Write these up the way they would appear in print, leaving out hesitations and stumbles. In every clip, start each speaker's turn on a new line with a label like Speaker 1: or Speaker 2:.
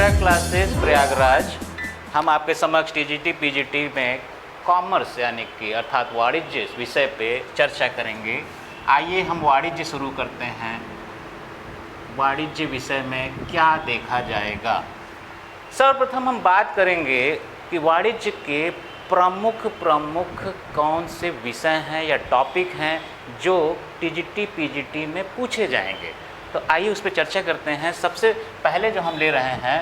Speaker 1: Noida classes Prayagraj. हम आपके समक्ष टीजीटी पीजीटी में कॉमर्स यानी कि अर्थात वाणिज्य विषय पे चर्चा करेंगे। आइए हम वाणिज्य शुरू करते हैं। वाणिज्य विषय में क्या देखा जाएगा? सर्वप्रथम हम बात करेंगे कि वाणिज्य के प्रमुख कौन से विषय हैं या टॉपिक हैं जो टीजीटी पीजीटी में पूछे जाएंगे। तो आइए उस पर चर्चा करते हैं। सबसे पहले जो हम ले रहे हैं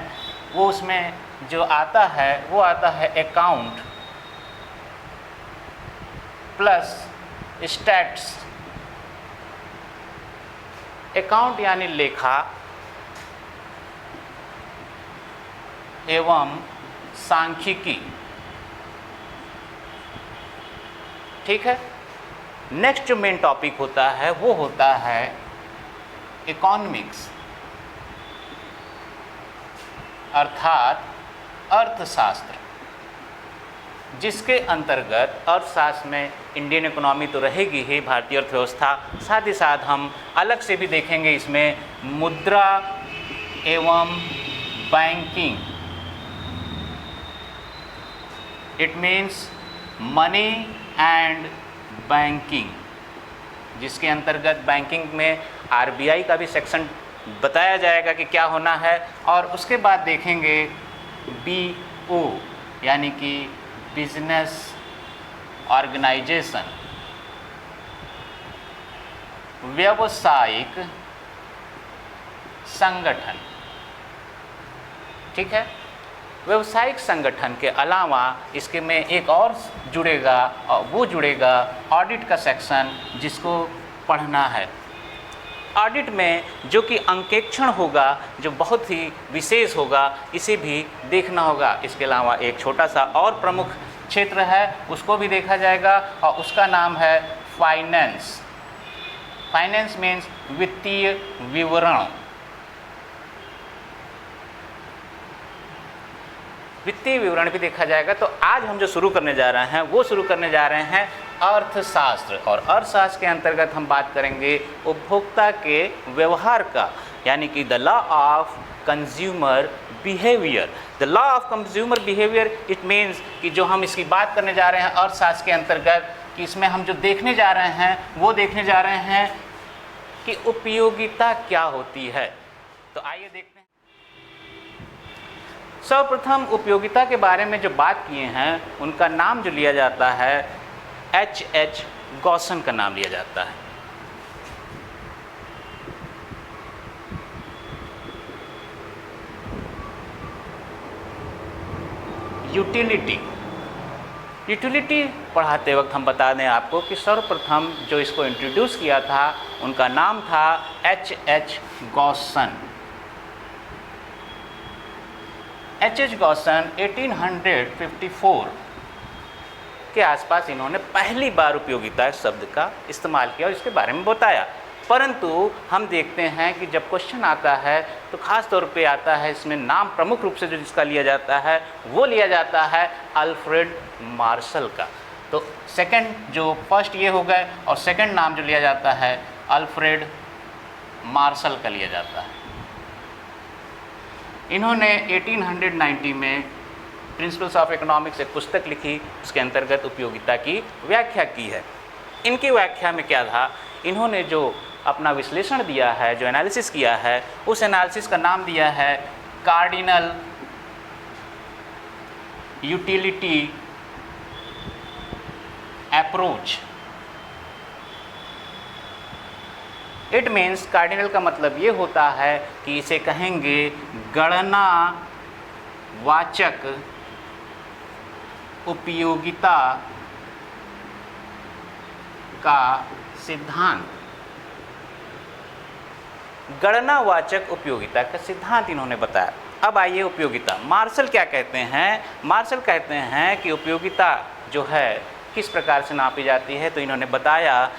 Speaker 1: वो उसमें जो आता है वो आता है अकाउंट प्लस स्टैट्स। अकाउंट यानी लेखा एवं सांख्यिकी, ठीक है। नेक्स्ट जो मेन टॉपिक होता है वो होता है इकोनॉमिक्स अर्थात अर्थशास्त्र, जिसके अंतर्गत अर्थशास्त्र में इंडियन इकोनॉमी तो रहेगी ही, भारतीय अर्थव्यवस्था, साथ ही साथ हम अलग से भी देखेंगे इसमें मुद्रा एवं banking. It means money and banking, जिसके अंतर्गत बैंकिंग में आरबीआई का भी सेक्शन बताया जाएगा कि क्या होना है। और उसके बाद देखेंगे बीओ यानी कि बिजनेस ऑर्गेनाइजेशन, व्यावसायिक संगठन, ठीक है। व्यावसायिक संगठन के अलावा इसके में एक और जुड़ेगा और वो जुड़ेगा ऑडिट का सेक्शन, जिसको पढ़ना है। ऑडिट में जो कि अंकेक्षण होगा, जो बहुत ही विशेष होगा, इसे भी देखना होगा। इसके अलावा एक छोटा सा और प्रमुख क्षेत्र है, उसको भी देखा जाएगा और उसका नाम है फाइनेंस। फाइनेंस मीन्स वित्तीय विवरण। वित्तीय विवरण भी देखा जाएगा। तो आज हम जो शुरू करने जा रहे हैं वो शुरू करने जा रहे हैं अर्थशास्त्र। और अर्थशास्त्र के अंतर्गत हम बात करेंगे उपभोक्ता के व्यवहार का, यानी कि the law of consumer behaviour. The law of consumer behaviour it means कि जो हम इसकी बात करने जा रहे हैं अर्थशास्त्र के अंतर्गत, कि इसमें हम जो देखने जा रहे हैं वो देखने जा रहे हैं कि उपयोगिता क्या होती है। तो आइए देखते हैं। सर्वप्रथम उपयोगिता के बारे में जो बात किए हैं उनका नाम जो लिया जाता है एच गॉसन का नाम लिया जाता है। यूटिलिटी पढ़ाते वक्त हम बता दें आपको कि सर्वप्रथम जो इसको इंट्रोड्यूस किया था उनका नाम था एच गॉसन। एच गॉसन 1854 के आसपास इन्होंने पहली बार उपयोगिता शब्द का इस्तेमाल किया और इसके बारे में बताया। परंतु हम देखते हैं कि जब क्वेश्चन आता है तो ख़ास तौर पे आता है, इसमें नाम प्रमुख रूप से जो जिसका लिया जाता है वो लिया जाता है अल्फ्रेड मार्शल का। तो सेकंड जो फर्स्ट ये हो गए और सेकंड नाम जो लिया जाता है अल्फ्रेड मार्शल का लिया जाता है। इन्होंने 1890 में प्रिंसिपल्स ऑफ इकोनॉमिक्स एक पुस्तक लिखी, उसके अंतर्गत उपयोगिता की व्याख्या की है। इनकी व्याख्या में क्या था, इन्होंने जो अपना विश्लेषण दिया है, जो एनालिसिस किया है, उस एनालिसिस का नाम दिया है cardinal utility approach. It means cardinal का मतलब ये होता है कि इसे कहेंगे गणना वाचक उपयोगिता का सिद्धांत। गणनावाचक उपयोगिता का सिद्धांत इन्होंने बताया। अब आइए उपयोगिता। मार्शल क्या कहते हैं? मार्शल कहते हैं कि उपयोगिता जो है किस प्रकार से नापी जाती है। तो इन्होंने बताया,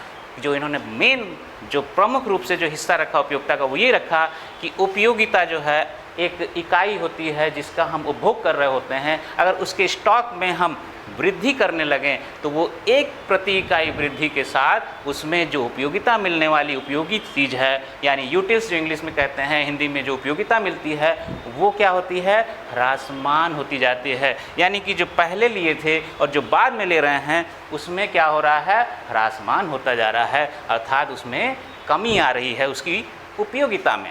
Speaker 1: जो इन्होंने मेन जो प्रमुख रूप से जो हिस्सा रखा उपयोगिता का वो ये रखा कि उपयोगिता जो है एक इकाई होती है जिसका हम उपभोग कर रहे होते हैं, अगर उसके स्टॉक में हम वृद्धि करने लगें तो वो एक प्रति इकाई वृद्धि के साथ उसमें जो उपयोगिता मिलने वाली उपयोगी चीज़ है, यानी यूटिल्स जो इंग्लिश में कहते हैं, हिंदी में जो उपयोगिता मिलती है, वो क्या होती है, ह्रासमान होती जाती है। यानी कि जो पहले लिए थे और जो बाद में ले रहे हैं उसमें क्या हो रहा है, ह्रासमान होता जा रहा है, अर्थात उसमें कमी आ रही है उसकी उपयोगिता में।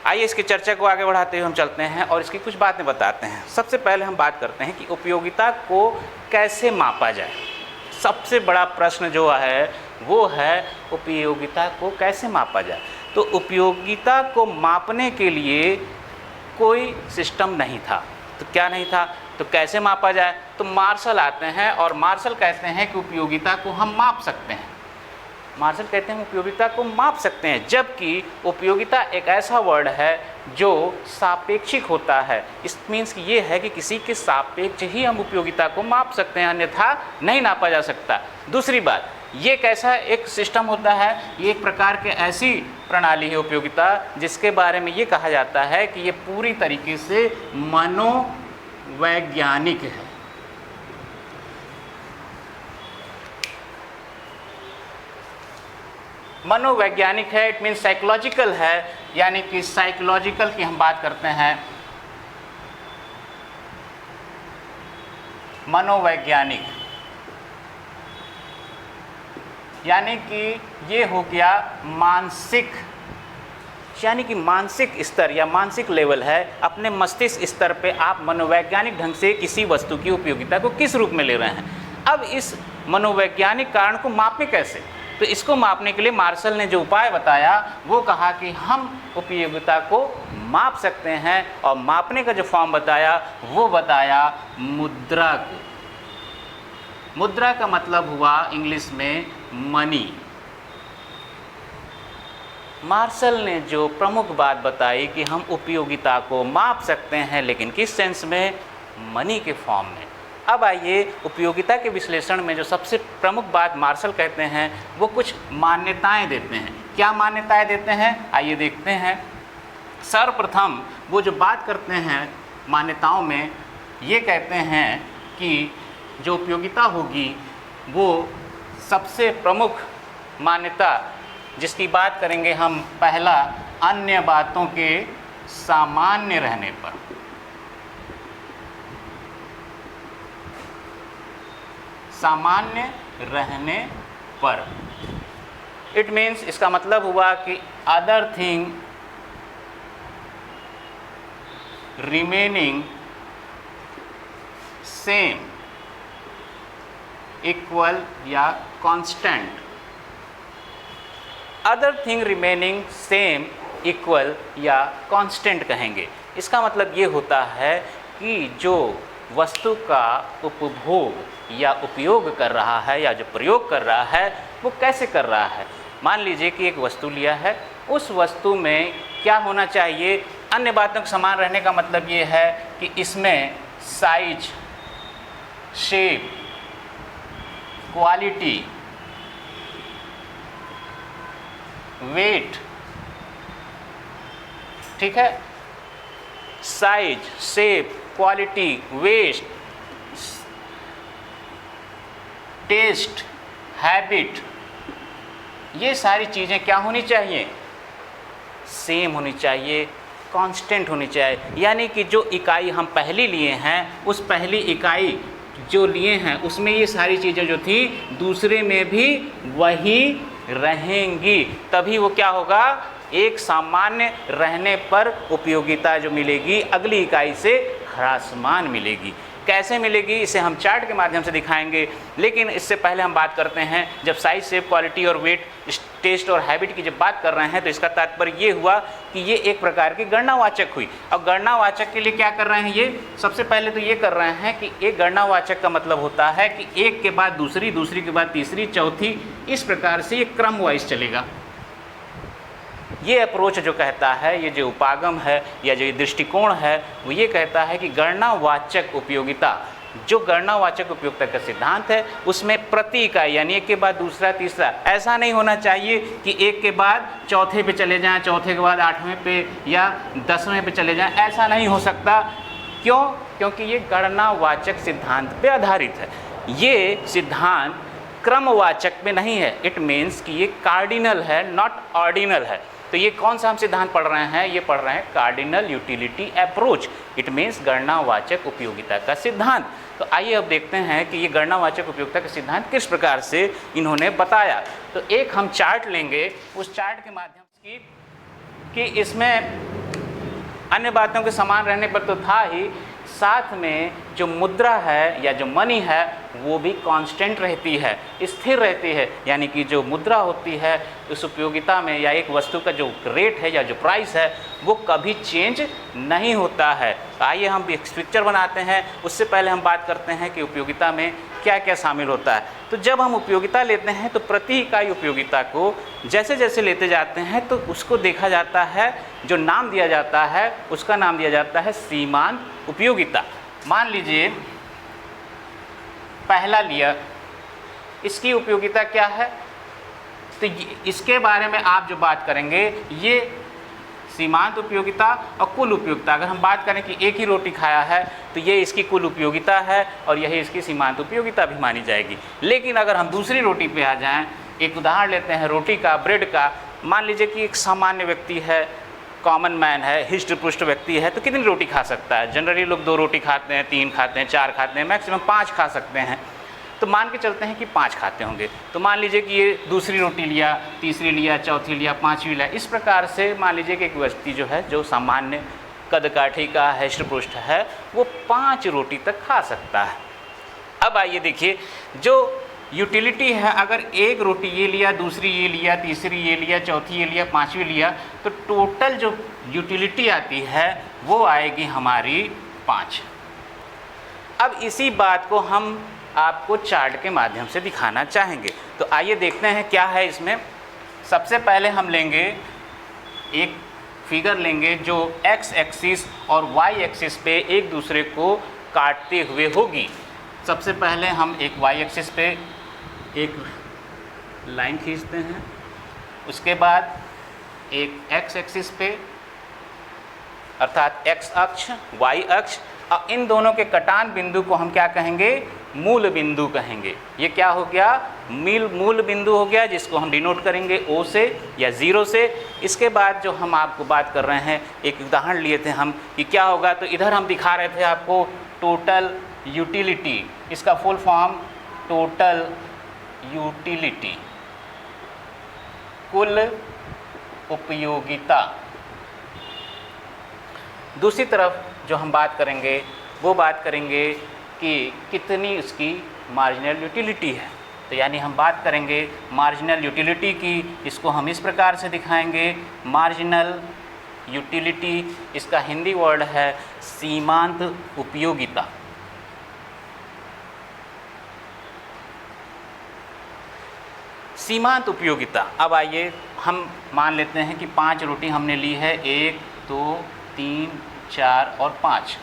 Speaker 1: आइए इसकी चर्चा को आगे बढ़ाते हुए हम चलते हैं और इसकी कुछ बातें बताते हैं। सबसे पहले हम बात करते हैं कि उपयोगिता को कैसे मापा जाए। सबसे बड़ा प्रश्न जो है वो है उपयोगिता को कैसे मापा जाए। तो उपयोगिता को मापने के लिए कोई सिस्टम नहीं था। तो क्या नहीं था, तो कैसे मापा जाए, तो मार्शल आते हैं और मार्शल कहते हैं कि उपयोगिता को हम माप सकते हैं। मार्शल कहते हैं उपयोगिता को माप सकते हैं, जबकि उपयोगिता एक ऐसा वर्ड है जो सापेक्षिक होता है। इस मीन्स कि ये है कि किसी के सापेक्ष ही हम उपयोगिता को माप सकते हैं, अन्यथा नहीं नापा जा सकता। दूसरी बात, ये कैसा एक सिस्टम होता है, ये एक प्रकार के ऐसी प्रणाली है उपयोगिता जिसके बारे में ये कहा जाता है कि ये पूरी तरीके से मनोवैज्ञानिक है। मनोवैज्ञानिक है, इट मीन्स साइकोलॉजिकल है, यानी कि साइकोलॉजिकल की हम बात करते हैं, मनोवैज्ञानिक, यानी कि ये हो गया मानसिक, यानी कि मानसिक स्तर या मानसिक लेवल है। अपने मस्तिष्क स्तर पे आप मनोवैज्ञानिक ढंग से किसी वस्तु की उपयोगिता को किस रूप में ले रहे हैं। अब इस मनोवैज्ञानिक कारण को मापें कैसे, तो इसको मापने के लिए मार्शल ने जो उपाय बताया वो कहा कि हम उपयोगिता को माप सकते हैं, और मापने का जो फॉर्म बताया वो बताया मुद्रा को। मुद्रा का मतलब हुआ इंग्लिश में मनी। मार्शल ने जो प्रमुख बात बताई कि हम उपयोगिता को माप सकते हैं, लेकिन किस सेंस में, मनी के फॉर्म में। अब आइए उपयोगिता के विश्लेषण में जो सबसे प्रमुख बात मार्शल कहते हैं वो कुछ मान्यताएं देते हैं। क्या मान्यताएं देते हैं, आइए देखते हैं। सर्वप्रथम वो जो बात करते हैं मान्यताओं में, ये कहते हैं कि जो उपयोगिता होगी वो सबसे प्रमुख मान्यता जिसकी बात करेंगे हम, पहला, अन्य बातों के सामान्य रहने पर। सामान्य रहने पर, इट मीन्स, इसका मतलब हुआ कि other thing remaining same, equal या constant. Other thing remaining same, equal या कांस्टेंट कहेंगे। इसका मतलब ये होता है कि जो वस्तु का उपभोग या उपयोग कर रहा है या जो प्रयोग कर रहा है वो कैसे कर रहा है। मान लीजिए कि एक वस्तु लिया है, उस वस्तु में क्या होना चाहिए, अन्य बातों के समान रहने का मतलब ये है कि इसमें साइज, शेप, क्वालिटी, वेट, ठीक है, size, shape, quality, weight, taste, habit, ये सारी चीज़ें क्या होनी चाहिए, सेम होनी चाहिए, कांस्टेंट होनी चाहिए। यानी कि जो इकाई हम पहली लिए हैं, उस पहली इकाई जो लिए हैं उसमें ये सारी चीज़ें जो थी दूसरे में भी वही रहेंगी, तभी वो क्या होगा, एक सामान्य रहने पर उपयोगिता जो मिलेगी अगली इकाई से ह्रासमान मिलेगी। कैसे मिलेगी इसे हम चार्ट के माध्यम से दिखाएंगे, लेकिन इससे पहले हम बात करते हैं, जब साइज, शेप, क्वालिटी और वेट, टेस्ट और हैबिट की जब बात कर रहे हैं तो इसका तात्पर्य ये हुआ कि ये एक प्रकार की गणनावाचक हुई। अब गणनावाचक के लिए क्या कर रहे हैं, ये सबसे पहले तो ये कर रहे हैं कि एक गणनावाचक का मतलब होता है कि एक के बाद दूसरी, दूसरी के बाद तीसरी, चौथी, इस प्रकार से ये क्रम वाइज चलेगा। ये अप्रोच जो कहता है, ये जो उपागम है या जो दृष्टिकोण है, वो ये कहता है कि गणनावाचक उपयोगिता जो गणनावाचक उपयोगिता का सिद्धांत है उसमें प्रति इकाई यानी एक के बाद दूसरा तीसरा ऐसा नहीं होना चाहिए कि एक के बाद चौथे पे चले जाएं, चौथे के बाद 8वें पे या 10वें पे चले जाएं, ऐसा नहीं हो सकता। क्यों? क्योंकि ये गणनावाचक सिद्धांत पे आधारित है। ये सिद्धांत क्रमवाचक में नहीं है। इट मीन्स कि ये कार्डिनल है, नॉट ऑर्डिनल है। तो ये कौन सा हम सिद्धांत पढ़ रहे हैं? ये पढ़ रहे हैं cardinal utility approach. It means गणनावाचक उपयोगिता का सिद्धांत। तो आइए अब देखते हैं कि ये गणनावाचक उपयोगिता का सिद्धांत किस प्रकार से इन्होंने बताया। तो एक हम चार्ट लेंगे, उस चार्ट के माध्यम से कि इसमें अन्य बातों के समान रहने पर तो था ही, साथ में जो मुद्रा है या जो मनी है वो भी कांस्टेंट रहती है, स्थिर रहती है। यानी कि जो मुद्रा होती है उस उपयोगिता में या एक वस्तु का जो रेट है या जो प्राइस है वो कभी चेंज नहीं होता है। तो आइए हम एक पिक्चर बनाते हैं। उससे पहले हम बात करते हैं कि उपयोगिता में क्या क्या शामिल होता है। तो जब हम उपयोगिता लेते हैं तो प्रति इकाई उपयोगिता को जैसे जैसे लेते जाते हैं तो उसको देखा जाता है, जो नाम दिया जाता है उसका नाम दिया जाता है सीमांत उपयोगिता। मान लीजिए पहला लिया, इसकी उपयोगिता क्या है? तो इसके बारे में आप जो बात करेंगे ये सीमांत उपयोगिता और कुल उपयोगिता। अगर हम बात करें कि एक ही रोटी खाया है तो ये इसकी कुल उपयोगिता है और यही इसकी सीमांत उपयोगिता भी मानी जाएगी। लेकिन अगर हम दूसरी रोटी पे आ जाएं, एक उदाहरण लेते हैं रोटी का, ब्रेड का। मान लीजिए कि एक सामान्य व्यक्ति है, कॉमन मैन है, हिष्ट पुष्ट व्यक्ति है, तो कितनी रोटी खा सकता है? जनरली लोग 2 रोटी खाते हैं, 3 खाते हैं, 4 खाते हैं, मैक्सिमम 5 खा सकते हैं। तो मान के चलते हैं कि 5 खाते होंगे। तो मान लीजिए कि ये दूसरी रोटी लिया, तीसरी लिया, चौथी लिया, 5वीं लिया। इस प्रकार से मान लीजिए कि एक व्यक्ति जो है, जो सामान्य कद काठी का हिष्ट पुष्ट है, वो 5 रोटी तक खा सकता है। अब आइए देखिए, जो यूटिलिटी है, अगर एक रोटी ये लिया, दूसरी ये लिया, तीसरी ये लिया, चौथी ये लिया, 5वीं लिया, तो टोटल जो यूटिलिटी आती है वो आएगी हमारी 5। अब इसी बात को हम आपको चार्ट के माध्यम से दिखाना चाहेंगे। तो आइए देखते हैं क्या है इसमें। सबसे पहले हम लेंगे एक फिगर लेंगे जो एक्स एक्सिस और वाई एक्सिस पे एक दूसरे को काटते हुए होगी। सबसे पहले हम एक वाई एक्सिस पे एक लाइन खींचते हैं, उसके बाद एक एक्स एक्सिस पे अर्थात एक्स अक्ष, वाई अक्ष, और इन दोनों के कटान बिंदु को हम क्या कहेंगे? मूल बिंदु कहेंगे। ये क्या हो गया? मूल बिंदु हो गया, जिसको हम डिनोट करेंगे O से या 0 से। इसके बाद जो हम आपको बात कर रहे हैं, एक उदाहरण लिए थे हम कि क्या होगा। तो इधर हम दिखा रहे थे आपको टोटल यूटिलिटी, इसका फुल फॉर्म टोटल यूटिलिटी, कुल उपयोगिता। दूसरी तरफ जो हम बात करेंगे वो बात करेंगे कि कितनी उसकी मार्जिनल यूटिलिटी है। तो यानी हम बात करेंगे मार्जिनल यूटिलिटी की। इसको हम इस प्रकार से दिखाएंगे, मार्जिनल यूटिलिटी, इसका हिंदी वर्ड है सीमांत उपयोगिता। सीमांत उपयोगिता। अब आइए हम मान लेते हैं कि 5 रोटी हमने ली है, 1 2 3 4 और 5।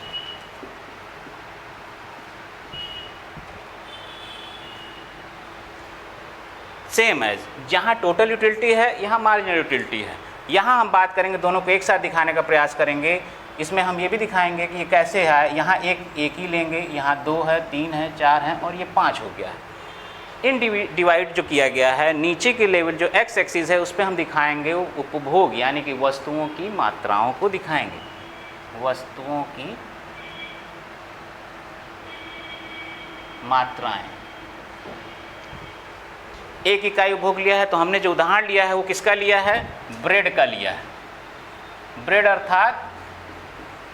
Speaker 1: सेम एज जहाँ टोटल यूटिलिटी है यहाँ मार्जिनल यूटिलिटी है। यहाँ हम बात करेंगे, दोनों को एक साथ दिखाने का प्रयास करेंगे। इसमें हम ये भी दिखाएंगे कि ये कैसे है। यहाँ एक ही लेंगे, यहाँ 2 है, 3 है, 4 है और ये 5 हो गया है। इन डिवाइड जो किया गया है, नीचे के लेवल जो एक्स एक्सिस है उस पर हम दिखाएंगे वो उपभोग यानी कि वस्तुओं की मात्राओं को दिखाएंगे, वस्तुओं की मात्राएं। एक इकाई उपभोग लिया है, तो हमने जो उदाहरण लिया है वो किसका लिया है? ब्रेड का लिया है। ब्रेड अर्थात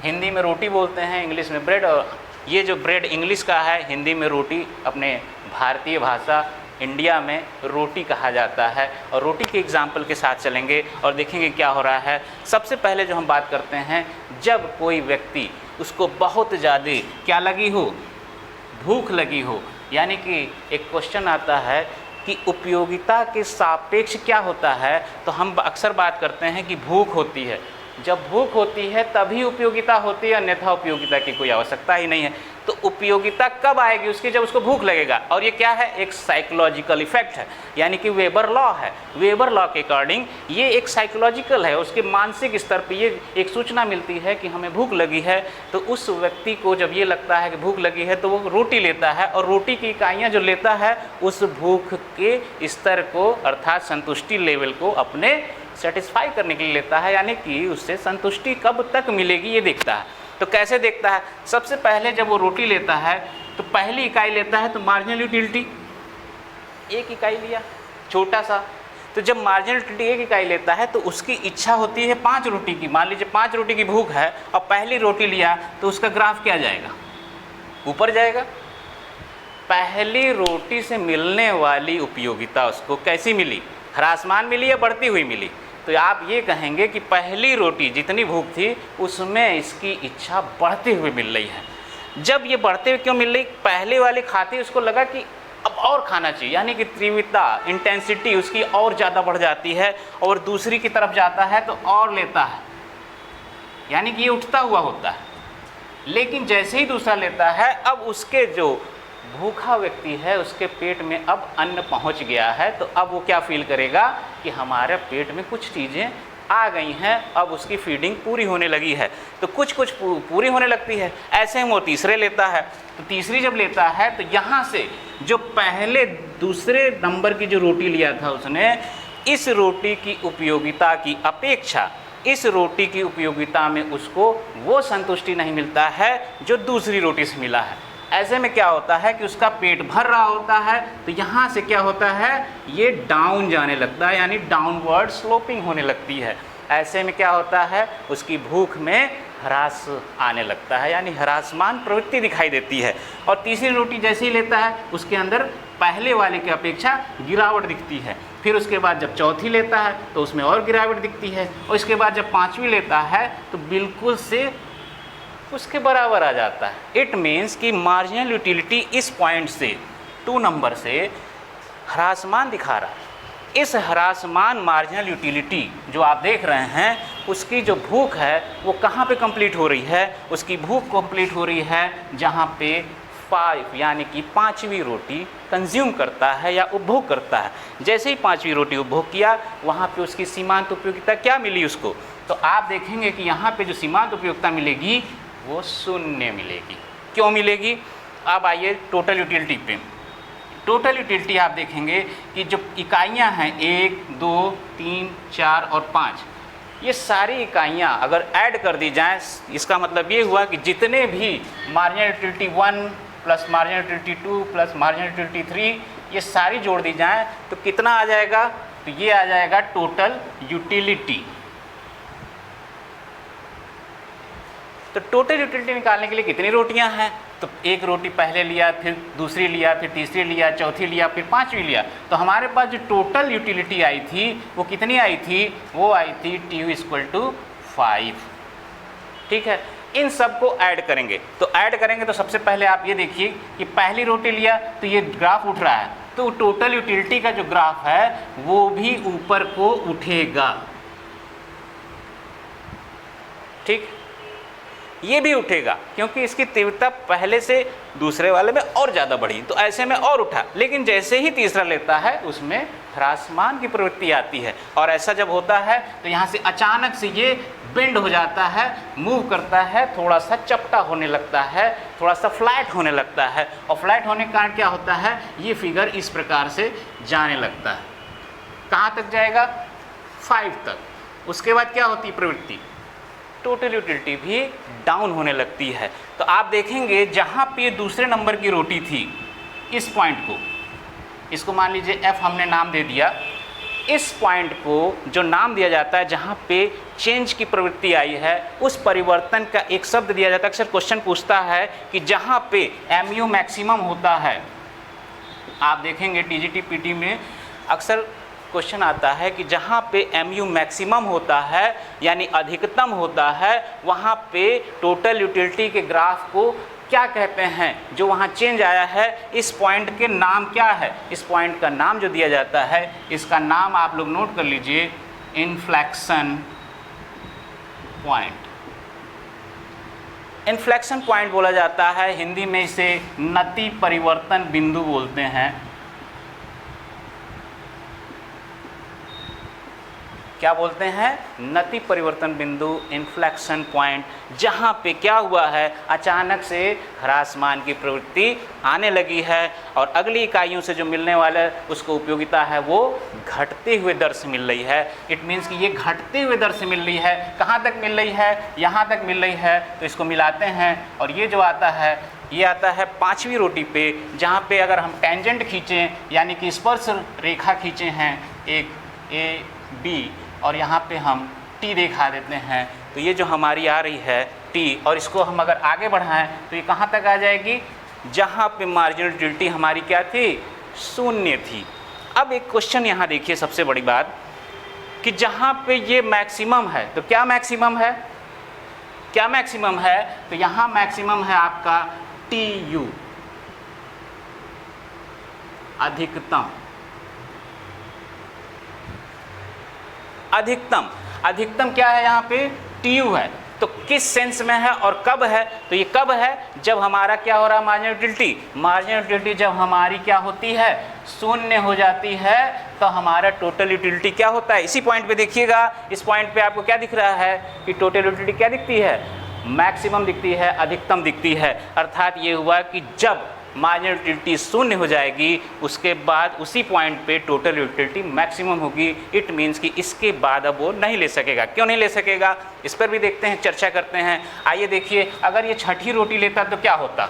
Speaker 1: हिंदी में रोटी बोलते हैं, इंग्लिश में ब्रेड। और ये जो ब्रेड इंग्लिश का है, हिंदी में रोटी, अपने भारतीय भाषा इंडिया में रोटी कहा जाता है। और रोटी के एग्जाम्पल के साथ चलेंगे और देखेंगे क्या हो रहा है। सबसे पहले जो हम बात करते हैं, जब कोई व्यक्ति उसको बहुत ज़्यादा क्या लगी हो? भूख लगी हो। यानी कि एक क्वेश्चन आता है कि उपयोगिता के सापेक्ष क्या होता है, तो हम अक्सर बात करते हैं कि भूख होती है। जब भूख होती है तभी उपयोगिता होती है, अन्यथा उपयोगिता की कोई आवश्यकता ही नहीं है। तो उपयोगिता कब आएगी? उसकी जब उसको भूख लगेगा। और ये क्या है? एक साइकोलॉजिकल इफेक्ट है, यानी कि वेबर लॉ है। वेबर लॉ के अकॉर्डिंग ये एक साइकोलॉजिकल है, उसके मानसिक स्तर पे ये एक सूचना मिलती है कि हमें भूख लगी है। तो उस व्यक्ति को जब ये लगता है कि भूख लगी है तो वो रोटी लेता है, और रोटी की इकाइयाँ जो लेता है उस भूख के स्तर को अर्थात संतुष्टि लेवल को अपने सेटिस्फाई करने के लिए लेता है, यानी कि उससे संतुष्टि कब तक मिलेगी ये देखता है। तो कैसे देखता है? सबसे पहले जब वो रोटी लेता है तो पहली इकाई लेता है तो मार्जिनल यूटिलिटी, एक इकाई लिया छोटा सा। तो जब मार्जिनल यूटिलिटी एक इकाई लेता है तो उसकी इच्छा होती है 5 रोटी की। मान लीजिए 5 रोटी की भूख है और पहली रोटी लिया तो उसका ग्राफ क्या जाएगा? ऊपर जाएगा। पहली रोटी से मिलने वाली उपयोगिता उसको कैसी मिली? ह्रासमान मिली या बढ़ती हुई मिली? तो आप ये कहेंगे कि पहली रोटी जितनी भूख थी उसमें इसकी इच्छा बढ़ते हुए मिल रही है। जब ये बढ़ते हुए क्यों मिल रही? पहले वाले खाते उसको लगा कि अब और खाना चाहिए, यानी कि तीव्रता इंटेंसिटी उसकी और ज़्यादा बढ़ जाती है, और दूसरी की तरफ जाता है तो और लेता है, यानी कि ये उठता हुआ होता है। लेकिन जैसे ही दूसरा लेता है अब उसके जो भूखा व्यक्ति है उसके पेट में अब अन्न पहुंच गया है, तो अब वो क्या फील करेगा कि हमारे पेट में कुछ चीज़ें आ गई हैं, अब उसकी फीडिंग पूरी होने लगी है। तो कुछ पूरी होने लगती है। ऐसे में वो तीसरे लेता है। तो तीसरी जब लेता है तो यहाँ से जो पहले दूसरे नंबर की जो रोटी लिया था उसने, इस रोटी की उपयोगिता की अपेक्षा इस रोटी की उपयोगिता में उसको वो संतुष्टि नहीं मिलता है जो दूसरी रोटी से मिला है। ऐसे में क्या होता है कि उसका पेट भर रहा होता है, तो यहाँ से क्या होता है, ये डाउन जाने लगता है, यानी डाउनवर्ड स्लोपिंग होने लगती है। ऐसे में क्या होता है, उसकी भूख में ह्रास आने लगता है, यानी ह्रासमान प्रवृत्ति दिखाई देती है। और तीसरी रोटी जैसे ही लेता है उसके अंदर पहले वाले की अपेक्षा गिरावट दिखती है। फिर उसके बाद जब चौथी लेता है तो उसमें और गिरावट दिखती है, और इसके बाद जब पाँचवीं लेता है तो बिल्कुल से उसके बराबर आ जाता है। इट मीन्स कि मार्जिनल यूटिलिटी इस पॉइंट से 2 नंबर से ह्रासमान दिखा रहा है। इस ह्रासमान मार्जिनल यूटिलिटी जो आप देख रहे हैं उसकी जो भूख है वो कहाँ पे कंप्लीट हो रही है? उसकी भूख कंप्लीट हो रही है जहाँ पे 5 यानी कि 5वीं रोटी कंज्यूम करता है या उपभोग करता है। जैसे ही 5वीं रोटी उपभोग किया वहाँ पे उसकी सीमांत उपयोगिता क्या मिली उसको? तो आप देखेंगे कि यहाँ पे जो सीमांत उपयोगिता मिलेगी वो 0 मिलेगी। क्यों मिलेगी? अब आइए टोटल यूटिलिटी पे। टोटल यूटिलिटी आप देखेंगे कि जो इकाइयाँ हैं 1, 2, 3, 4 और 5, ये सारी इकाइयाँ अगर ऐड कर दी जाएँ, इसका मतलब ये हुआ कि जितने भी marginal utility 1 plus marginal utility 2 plus marginal utility 3 ये सारी जोड़ दी जाएँ तो कितना आ जाएगा? तो ये आ जाएगा टोटल यूटिलिटी। तो टोटल यूटिलिटी निकालने के लिए कितनी रोटियां हैं? तो एक रोटी पहले लिया, फिर दूसरी लिया, फिर तीसरी लिया, चौथी लिया, फिर 5वीं लिया। तो हमारे पास जो टोटल यूटिलिटी आई थी वो कितनी आई थी? वो आई थी TU = 5। ठीक है, इन सब को ऐड करेंगे। तो ऐड करेंगे तो सबसे पहले आप ये देखिए कि पहली रोटी लिया तो ये ग्राफ उठ रहा है, तो टोटल यूटिलिटी का जो ग्राफ है वो भी ऊपर को उठेगा। ठीक, ये भी उठेगा क्योंकि इसकी तीव्रता पहले से दूसरे वाले में और ज़्यादा बढ़ी, तो ऐसे में और उठा। लेकिन जैसे ही तीसरा लेता है उसमें ह्रासमान की प्रवृत्ति आती है, और ऐसा जब होता है तो यहाँ से अचानक से ये बेंड हो जाता है, मूव करता है, थोड़ा सा चपटा होने लगता है, थोड़ा सा फ्लैट होने लगता है। और फ्लैट होने के कारण क्या होता है, ये फिगर इस प्रकार से जाने लगता है। कहाँ तक जाएगा? 5 तक। उसके बाद क्या होती है प्रवृत्ति? टोटल यूटिलिटी भी डाउन होने लगती है। तो आप देखेंगे जहाँ पे दूसरे नंबर की रोटी थी, इस पॉइंट को, इसको मान लीजिए F हमने नाम दे दिया। इस पॉइंट को जो नाम दिया जाता है जहाँ पे चेंज की प्रवृत्ति आई है, उस परिवर्तन का एक शब्द दिया जाता है। अक्सर क्वेश्चन पूछता है कि जहाँ पे MU मैक्सिमम होता है, आप देखेंगे TGT PT में अक्सर क्वेश्चन आता है कि जहाँ पे MU मैक्सिमम होता है यानी अधिकतम होता है, वहाँ पे टोटल यूटिलिटी के ग्राफ को क्या कहते हैं? जो वहाँ चेंज आया है, इस पॉइंट के नाम क्या है? इस पॉइंट का नाम जो दिया जाता है, इसका नाम आप लोग नोट कर लीजिए, इन्फ्लेक्शन पॉइंट। इन्फ्लेक्शन पॉइंट बोला जाता है, हिंदी में इसे नति परिवर्तन बिंदु बोलते हैं। क्या बोलते हैं? नति परिवर्तन बिंदु, इन्फ्लेक्शन पॉइंट, जहाँ पे क्या हुआ है, अचानक से ह्रासमान की प्रवृत्ति आने लगी है और अगली इकाइयों से जो मिलने वाला उसको उपयोगिता है वो घटते हुए दर से मिल रही है। इट मीन्स कि ये घटते हुए दर से मिल रही है। कहाँ तक मिल रही है? यहाँ तक मिल रही है। तो इसको मिलाते हैं और ये जो आता है ये आता है 5वीं रोटी पे, जहाँ पे अगर हम टेंजेंट खींचें यानी कि स्पर्श रेखा खींचे हैं एक ए बी और यहाँ पे हम टी दिखा देते हैं, तो ये जो हमारी आ रही है टी, और इसको हम अगर आगे बढ़ाएं तो ये कहाँ तक आ जाएगी? जहाँ पे मार्जिनल यूटिलिटी हमारी क्या थी? 0 थी। अब एक क्वेश्चन यहाँ देखिए, सबसे बड़ी बात कि जहाँ पे ये मैक्सिमम है, तो क्या मैक्सिमम है? क्या मैक्सिमम है? तो यहाँ मैक्सिमम है आपका टी यू, अधिकतम। अधिकतम, अधिकतम क्या है? यहाँ पे टी यू है। तो किस सेंस में है और कब है? तो ये कब है? जब हमारा क्या हो रहा है? Marginal utility. मार्जिनल यूटिलिटी जब हमारी क्या होती है? 0 हो जाती है, तो हमारा टोटल यूटिलिटी क्या होता है? इसी पॉइंट पे देखिएगा, इस पॉइंट पे आपको क्या दिख रहा है कि टोटल यूटिलिटी क्या दिखती है? मैक्सिमम दिखती है, अधिकतम दिखती है। अर्थात ये हुआ कि जब मार्जिनल यूटिलिटी 0 हो जाएगी, उसके बाद उसी पॉइंट पे टोटल यूटिलिटी मैक्सिमम होगी। इट मीन्स कि इसके बाद अब वो नहीं ले सकेगा। क्यों नहीं ले सकेगा? इस पर भी देखते हैं, चर्चा करते हैं। आइए देखिए, अगर ये छठी रोटी लेता तो क्या होता?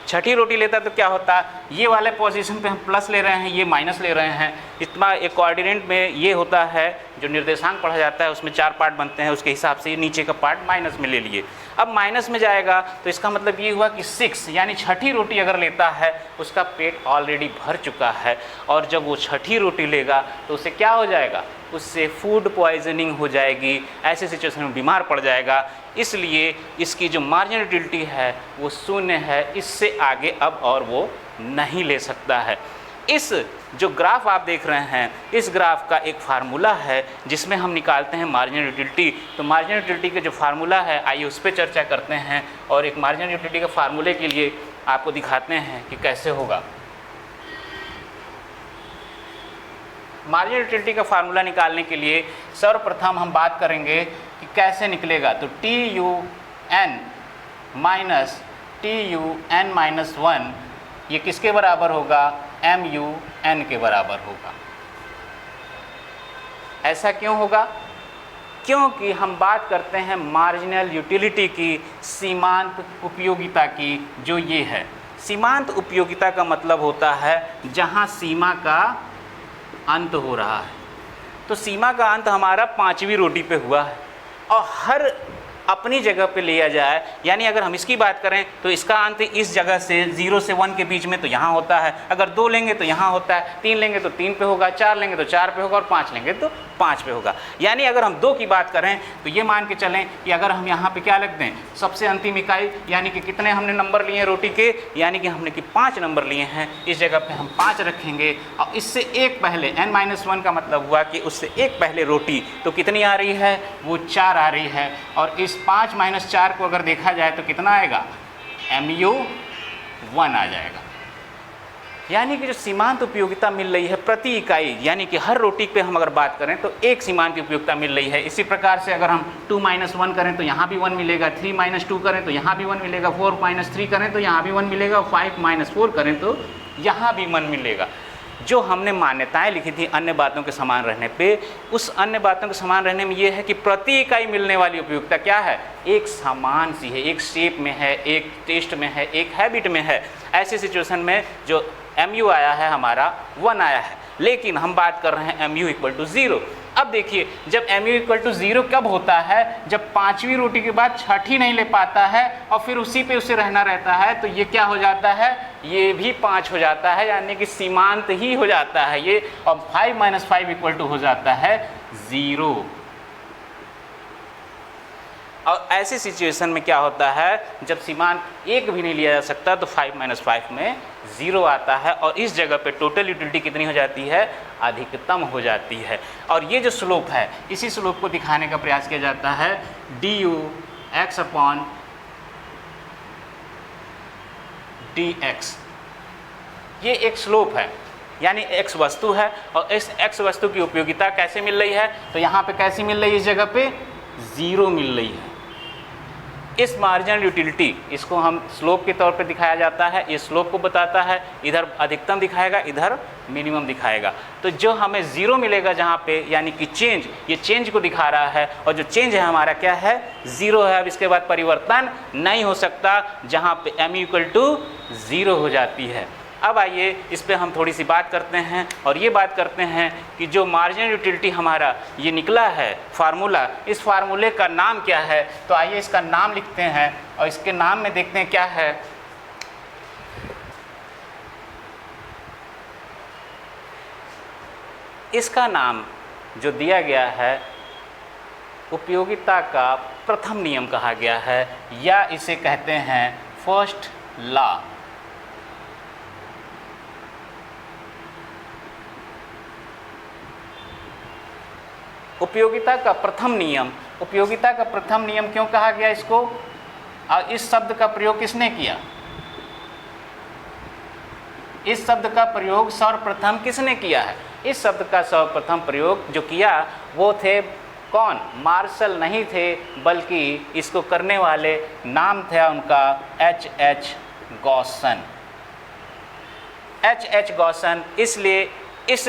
Speaker 1: छठी रोटी लेता तो क्या होता? ये वाले पोजीशन पे हम प्लस ले रहे हैं, ये माइनस ले रहे हैं। इतना एक कोऑर्डिनेट में ये होता है, जो निर्देशांक पढ़ा जाता है उसमें 4 पार्ट बनते हैं, उसके हिसाब से ये नीचे का पार्ट माइनस में ले लिए। अब माइनस में जाएगा तो इसका मतलब ये हुआ कि 6 यानी छठी रोटी अगर लेता है उसका पेट ऑलरेडी भर चुका है, और जब वो छठी रोटी लेगा तो उसे क्या हो जाएगा? उससे फूड पॉइजनिंग हो जाएगी, ऐसे सिचुएशन में बीमार पड़ जाएगा। इसलिए इसकी जो मार्जिनल यूटिलिटी है वो 0 है, इससे आगे अब और वो नहीं ले सकता है। इस जो ग्राफ आप देख रहे हैं, इस ग्राफ का एक फार्मूला है जिसमें हम निकालते हैं मार्जिनल यूटिलिटी। तो मार्जिनल यूटिलिटी का जो फार्मूला है, आइए उस पर चर्चा करते हैं और एक मार्जिनल यूटिलिटी के फार्मूले के लिए आपको दिखाते हैं कि कैसे होगा। मार्जिनल यूटिलिटी का फार्मूला निकालने के लिए सर्वप्रथम हम बात करेंगे कि कैसे निकलेगा। तो T U N minus T U N minus 1 ये किसके बराबर होगा? एम यू एन के बराबर होगा। ऐसा क्यों होगा? क्योंकि हम बात करते हैं मार्जिनल यूटिलिटी की सीमांत उपयोगिता की, जो ये है। सीमांत उपयोगिता का मतलब होता है जहां सीमा का अंत हो रहा है। तो सीमा का अंत हमारा 5वीं रोटी पे हुआ है, और हर अपनी जगह पे लिया जाए, यानी अगर हम इसकी बात करें तो इसका अंत इस जगह से 0 से 1 के बीच में तो यहाँ होता है। अगर 2 लेंगे तो यहाँ होता है, 3 लेंगे तो 3 पे होगा, 4 लेंगे तो 4 पे होगा, और 5 लेंगे तो 5 पे होगा। यानी अगर हम 2 की बात करें तो ये मान के चलें कि अगर हम यहाँ पे क्या लिख दें, सबसे अंतिम इकाई, यानी कि कितने हमने नंबर लिए हैं रोटी के, यानी कि हमने कि 5 नंबर लिए हैं, इस जगह पे हम 5 रखेंगे। और इससे एक पहले n-1 का मतलब हुआ कि उससे एक पहले रोटी तो कितनी आ रही है? वो 4 आ रही है। और इस 5 - 4 को अगर देखा जाए तो कितना आएगा? mu1 आ जाएगा। यानी कि जो सीमांत उपयोगिता मिल रही है प्रति इकाई, यानी कि हर रोटी पे हम अगर बात करें तो एक सीमांत की उपयोगिता मिल रही है। इसी प्रकार से अगर हम 2 - 1 करें तो यहाँ भी 1 मिलेगा, 3 - 2 करें तो यहाँ भी 1 मिलेगा, 4 - 3 करें तो यहाँ भी 1 मिलेगा, 5 - 4 करें तो यहाँ भी 1 मिलेगा। जो हमने मान्यताएं लिखी थी अन्य बातों के समान रहने पे, उस अन्य बातों के समान रहने में ये है कि प्रति इकाई मिलने वाली उपयोगिता क्या है? एक समान सी है, एक शेप में है, एक टेस्ट में है, एक हैबिट में है। ऐसी सिचुएशन में जो mu आया है हमारा 1 आया है, लेकिन हम बात कर रहे हैं mu = 0। अब देखिए, जब mu = 0 कब होता है? जब 5वीं रोटी के बाद छठी नहीं ले पाता है और फिर उसी पे उसे रहना रहता है, तो ये क्या हो जाता है? ये भी 5 हो जाता है, यानी कि सीमांत ही हो जाता है ये। और 5 - 5 = हो जाता है 0। और ऐसी सिचुएशन में क्या होता है, जब सीमांत एक भी नहीं लिया जा सकता तो 5 - 5 में 0 आता है और इस जगह पे टोटल यूटिलिटी कितनी हो जाती है, अधिकतम हो जाती है। और ये जो स्लोप है, इसी स्लोप को दिखाने का प्रयास किया जाता है du x/dx। ये एक स्लोप है, यानी x वस्तु है और इस x वस्तु की उपयोगिता कैसे मिल रही है, तो यहाँ पे कैसी मिल रही है, इस जगह पे 0 मिल रही है। इस मार्जिनल यूटिलिटी, इसको हम स्लोप के तौर पे दिखाया जाता है, ये स्लोप को बताता है, इधर अधिकतम दिखाएगा, इधर मिनिमम दिखाएगा। तो जो हमें 0 मिलेगा जहाँ पे, यानी कि चेंज, ये चेंज को दिखा रहा है और जो चेंज है हमारा क्या है, 0 है। अब इसके बाद परिवर्तन नहीं हो सकता, जहाँ पे m = 0 हो जाती है। अब आइए इस पे हम थोड़ी सी बात करते हैं और ये बात करते हैं कि जो मार्जिनल यूटिलिटी हमारा ये निकला है फार्मूला, इस फार्मूले का नाम क्या है। तो आइए इसका नाम लिखते हैं और इसके नाम में देखते हैं क्या है। इसका नाम जो दिया गया है, उपयोगिता का प्रथम नियम कहा गया है, या इसे कहते हैं फर्स्ट लॉ। उपयोगिता का प्रथम नियम, उपयोगिता का प्रथम नियम क्यों कहा गया इसको, और इस शब्द का प्रयोग किसने किया, इस शब्द का प्रयोग सर्वप्रथम किसने किया है। इस शब्द का सर्वप्रथम प्रयोग जो किया वो थे कौन, मार्शल नहीं थे, बल्कि इसको करने वाले नाम था उनका H.H. गॉसन। H.H. गॉसन। इसलिए इस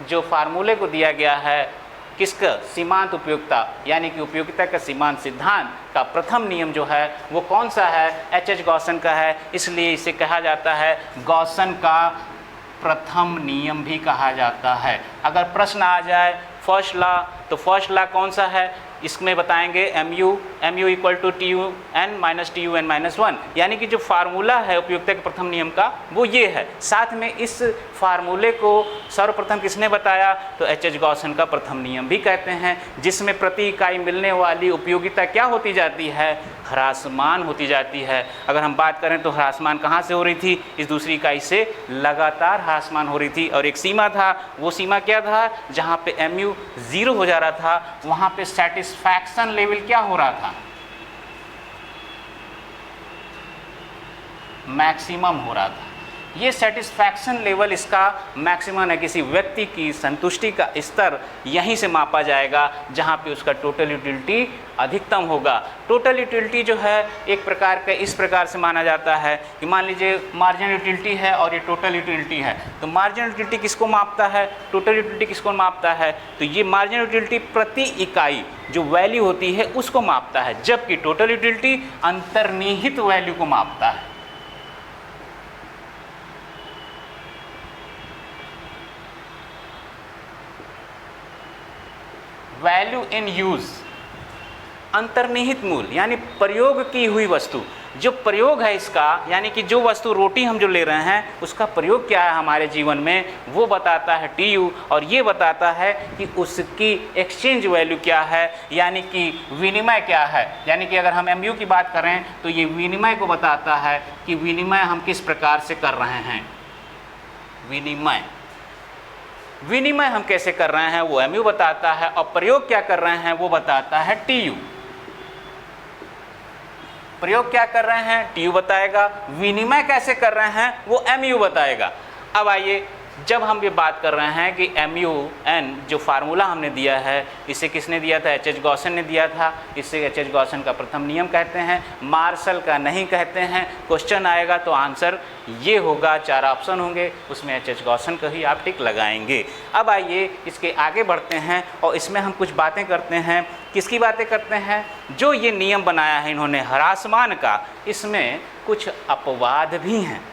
Speaker 1: जो फार्मूले को दिया गया है, किसका, सीमांत उपयोगिता, यानी कि उपयोगिता का सीमांत सिद्धांत का प्रथम नियम जो है वो कौन सा है, H.H. गॉसन का है। इसलिए इसे कहा जाता है गॉसन का प्रथम नियम भी कहा जाता है। अगर प्रश्न आ जाए फर्स्ट लॉ, तो फर्स्ट लॉ कौन सा है, इसमें बताएंगे mu = TUN - TUN - 1, यानी कि जो फार्मूला है उपयोगिता के प्रथम नियम का वो ये है। साथ में इस फार्मूले को सर्वप्रथम किसने बताया, तो H.H. गॉसन का प्रथम नियम भी कहते हैं, जिसमें प्रति इकाई मिलने वाली उपयोगिता क्या होती जाती है, ह्रासमान होती जाती है। अगर हम बात करें तो ह्रासमान कहाँ से हो रही थी, इस दूसरी इकाई से लगातार ह्रासमान हो रही थी। और एक सीमा था, वो सीमा क्या था, जहाँ पे mu 0 हो जा रहा था, वहाँ पे सेटिस्फैक्शन लेवल क्या हो रहा था, मैक्सिमम हो रहा था। ये सेटिस्फैक्शन लेवल इसका मैक्सिमम है। किसी व्यक्ति की संतुष्टि का स्तर यहीं से मापा जाएगा जहाँ पे उसका टोटल यूटिलिटी अधिकतम होगा। टोटल यूटिलिटी जो है एक प्रकार का इस प्रकार से माना जाता है कि मान लीजिए मार्जिनल यूटिलिटी है और ये टोटल यूटिलिटी है, तो मार्जिनल यूटिलिटी किसको मापता है, टोटल यूटिलिटी किसको मापता है, तो ये मार्जिनल यूटिलिटी प्रति इकाई जो वैल्यू होती है उसको मापता है, जबकि टोटल यूटिलिटी अंतर्निहित वैल्यू को मापता है। वैल्यू इन यूज, अंतर्निहित मूल्य यानी प्रयोग की हुई वस्तु, जो प्रयोग है इसका, यानी कि जो वस्तु रोटी हम जो ले रहे हैं उसका प्रयोग क्या है हमारे जीवन में, वो बताता है TU, और ये बताता है कि उसकी एक्सचेंज वैल्यू क्या है, यानी कि विनिमय क्या है। यानी कि अगर हम MU की बात करें तो ये विनिमय को बताता है कि विनिमय हम किस प्रकार से कर रहे हैं, विनिमय हम कैसे कर रहे हैं वो MU बताता है, और प्रयोग क्या कर रहे हैं वो बताता है TU। प्रयोग क्या कर रहे हैं TU बताएगा, विनिमय कैसे कर रहे हैं वो MU बताएगा। अब आइए, जब हम ये बात कर रहे हैं कि MUN जो फार्मूला हमने दिया है, इसे किसने दिया था, H.H. गॉसन ने दिया था। इसे H.H. गॉसन का प्रथम नियम कहते हैं, मार्शल का नहीं कहते हैं। क्वेश्चन आएगा तो आंसर ये होगा, 4 ऑप्शन होंगे, उसमें H.H. गॉसन का ही आप टिक लगाएंगे। अब आइए इसके आगे बढ़ते हैं और इसमें हम कुछ बातें करते हैं। किसकी बातें करते हैं, जो ये नियम बनाया है इन्होंने ह्रासमान का, इसमें कुछ अपवाद भी हैं।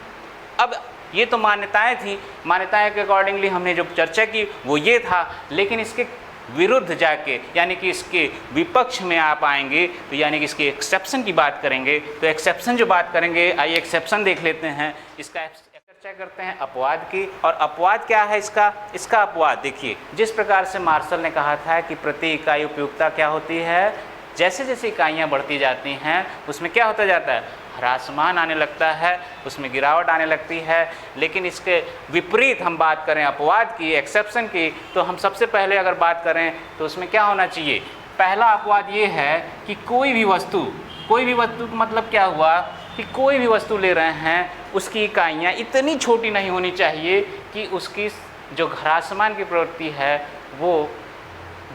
Speaker 1: अब ये तो मान्यताएं थी, मान्यताएं के अकॉर्डिंगली हमने जो चर्चा की वो ये था, लेकिन इसके विरुद्ध जाके, यानी कि इसके विपक्ष में आप आएंगे तो यानी कि इसके एक्सेप्शन की बात करेंगे। तो एक्सेप्शन जो बात करेंगे, आइए एक्सेप्शन देख लेते हैं। इसका चर्चा करते हैं अपवाद की, और अपवाद क्या है इसका अपवाद देखिए, जिस प्रकार से मार्शल ने कहा था कि प्रति इकाई उपयोगिता क्या होती है, जैसे जैसे इकाइयाँ बढ़ती जाती हैं उसमें क्या होता जाता है, ह्रासमान आने लगता है, उसमें गिरावट आने लगती है। लेकिन इसके विपरीत हम बात करें अपवाद की, एक्सेप्शन की, तो हम सबसे पहले अगर बात करें तो उसमें क्या होना चाहिए, पहला अपवाद ये है कि कोई भी वस्तु मतलब क्या हुआ कि कोई भी वस्तु ले रहे हैं उसकी इकाइयाँ इतनी छोटी नहीं होनी चाहिए कि उसकी जो ह्रासमान की प्रवृत्ति है वो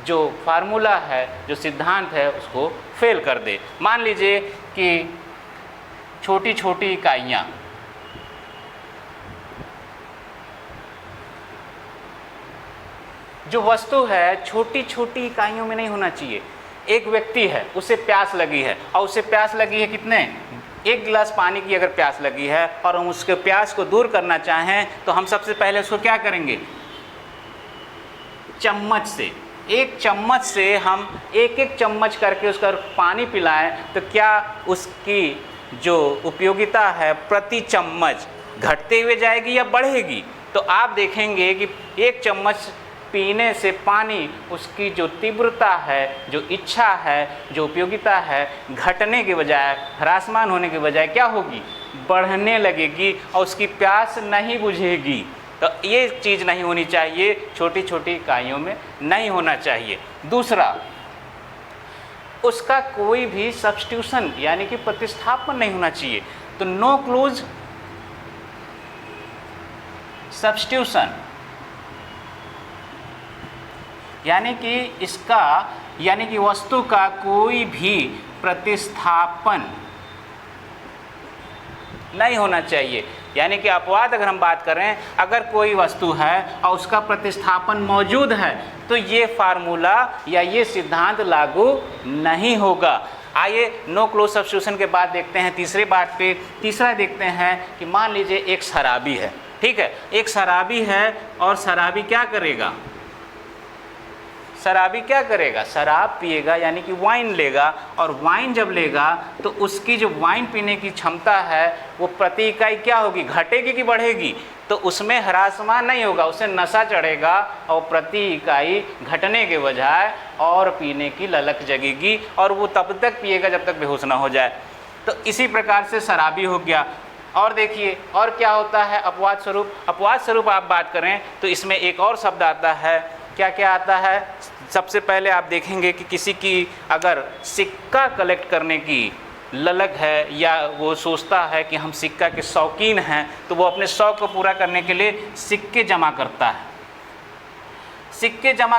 Speaker 1: जो फार्मूला है, जो सिद्धांत है, उसको फेल कर दे। मान लीजिए कि छोटी छोटी इकाइयाँ जो वस्तु है छोटी छोटी इकाइयों में नहीं होना चाहिए। एक व्यक्ति है, उसे प्यास लगी है और उसे प्यास लगी है कितने, 1 गिलास पानी की अगर प्यास लगी है और हम उसके प्यास को दूर करना चाहें तो हम सबसे पहले उसको क्या करेंगे, चम्मच से, 1 चम्मच से हम 1 चम्मच करके उसका पानी पिलाएं तो क्या उसकी जो उपयोगिता है प्रति चम्मच घटते हुए जाएगी या बढ़ेगी। तो आप देखेंगे कि 1 चम्मच पीने से पानी, उसकी जो तीव्रता है, जो इच्छा है, जो उपयोगिता है, घटने के बजाय, ह्रासमान होने के बजाय क्या होगी, बढ़ने लगेगी और उसकी प्यास नहीं बुझेगी। तो ये चीज़ नहीं होनी चाहिए, छोटी छोटी इकाइयों में नहीं होना चाहिए। दूसरा, उसका कोई भी सब्स्टिट्यूशन यानी कि प्रतिस्थापन नहीं होना चाहिए। तो नो क्लोज सब्स्टिट्यूशन यानी कि वस्तु का कोई भी प्रतिस्थापन नहीं होना चाहिए। यानी कि अपवाद अगर हम बात करें, अगर कोई वस्तु है और उसका प्रतिस्थापन मौजूद है तो ये फार्मूला या ये सिद्धांत लागू नहीं होगा। आइए नो क्लोज सब्स्टिट्यूशन के बाद देखते हैं तीसरी बात पे। तीसरा देखते हैं कि मान लीजिए एक शराबी है, ठीक है, एक शराबी है और शराबी क्या करेगा, शराब पिएगा यानी कि वाइन लेगा। और वाइन जब लेगा तो उसकी जो वाइन पीने की क्षमता है वो प्रति इकाई क्या होगी, घटेगी कि बढ़ेगी। तो उसमें ह्रासमान नहीं होगा, उसे नशा चढ़ेगा और प्रति इकाई घटने के बजाय और पीने की ललक जगेगी और वो तब तक पिएगा जब तक बेहोश ना हो जाए। तो इसी प्रकार से शराबी हो गया। और देखिए और क्या होता है अपवाद स्वरूप आप बात करें तो इसमें एक और शब्द आता है। क्या क्या आता है, सबसे पहले आप देखेंगे कि किसी की अगर सिक्का कलेक्ट करने की ललक है या वो सोचता है कि हम सिक्का के शौकीन हैं तो वो अपने शौक को पूरा करने के लिए सिक्के जमा